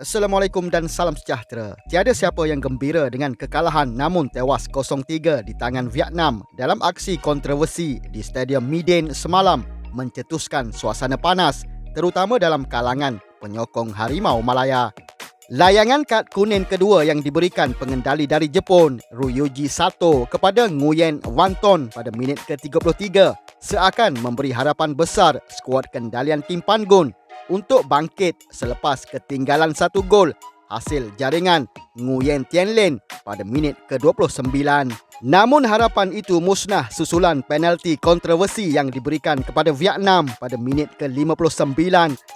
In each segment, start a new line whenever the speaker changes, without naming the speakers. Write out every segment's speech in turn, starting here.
Assalamualaikum dan salam sejahtera. Tiada siapa yang gembira dengan kekalahan namun tewas 0-3 di tangan Vietnam dalam aksi kontroversi di Stadium Midin semalam mencetuskan suasana panas terutama dalam kalangan penyokong Harimau Malaya. Layangan kad kuning kedua yang diberikan pengendali dari Jepun, Ryuji Sato kepada Nguyen Wanton pada minit ke-33 seakan memberi harapan besar skuad kendalian tim Pangun untuk bangkit selepas ketinggalan satu gol hasil jaringan Nguyen Tianlin pada minit ke-29. Namun harapan itu musnah susulan penalti kontroversi yang diberikan kepada Vietnam pada minit ke-59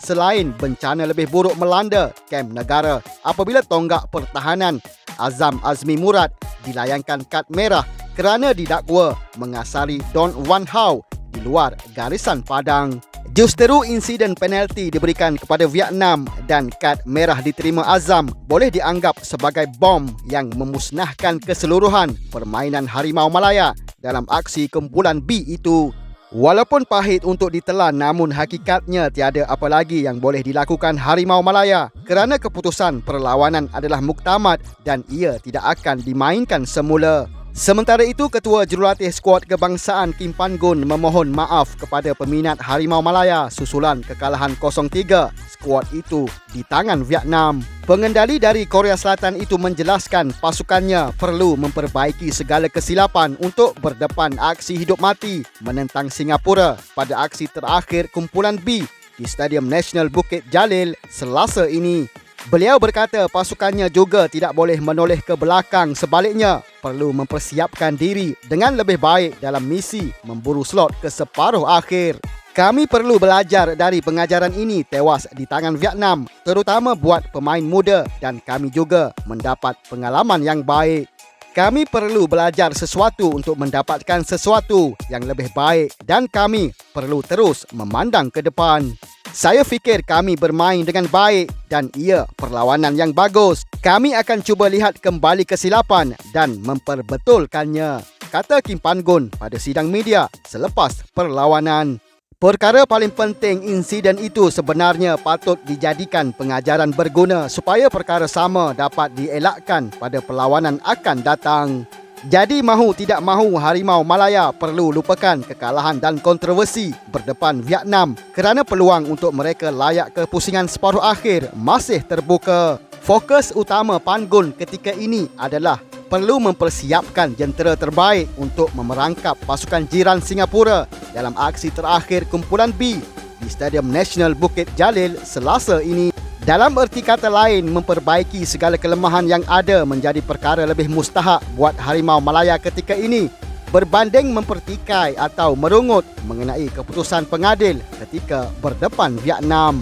selain bencana lebih buruk melanda kem negara apabila tonggak pertahanan Azam Azmi Murad dilayangkan kad merah kerana didakwa mengasari Don Wan Hao di luar garisan padang. Justeru insiden penalti diberikan kepada Vietnam dan kad merah diterima Azam boleh dianggap sebagai bom yang memusnahkan keseluruhan permainan Harimau Malaya dalam aksi kumpulan B itu. Walaupun pahit untuk ditelan namun hakikatnya tiada apa lagi yang boleh dilakukan Harimau Malaya kerana keputusan perlawanan adalah muktamad dan ia tidak akan dimainkan semula. Sementara itu, Ketua Jurulatih Skuad Kebangsaan Kim Pangun memohon maaf kepada peminat Harimau Malaya susulan kekalahan 0-3 skuad itu di tangan Vietnam. Pengendali dari Korea Selatan itu menjelaskan pasukannya perlu memperbaiki segala kesilapan untuk berdepan aksi hidup mati menentang Singapura pada aksi terakhir kumpulan B di Stadium Nasional Bukit Jalil Selasa ini. Beliau berkata pasukannya juga tidak boleh menoleh ke belakang, sebaliknya perlu mempersiapkan diri dengan lebih baik dalam misi memburu slot ke separuh akhir. Kami perlu belajar dari pengajaran ini tewas di tangan Vietnam, terutama buat pemain muda dan kami juga mendapat pengalaman yang baik. Kami perlu belajar sesuatu untuk mendapatkan sesuatu yang lebih baik dan kami perlu terus memandang ke depan. Saya fikir kami bermain dengan baik dan ia perlawanan yang bagus. Kami akan cuba lihat kembali kesilapan dan memperbetulkannya, kata Kim Pangun pada sidang media selepas perlawanan. Perkara paling penting insiden itu sebenarnya patut dijadikan pengajaran berguna supaya perkara sama dapat dielakkan pada perlawanan akan datang. Jadi mahu tidak mahu Harimau Malaya perlu lupakan kekalahan dan kontroversi berdepan Vietnam kerana peluang untuk mereka layak ke pusingan separuh akhir masih terbuka. Fokus utama Pangun ketika ini adalah perlu mempersiapkan jentera terbaik untuk memerangkap pasukan jiran Singapura dalam aksi terakhir kumpulan B di Stadium Nasional Bukit Jalil Selasa ini. Dalam erti kata lain, memperbaiki segala kelemahan yang ada menjadi perkara lebih mustahak buat Harimau Malaya ketika ini berbanding mempertikai atau merungut mengenai keputusan pengadil ketika berdepan Vietnam.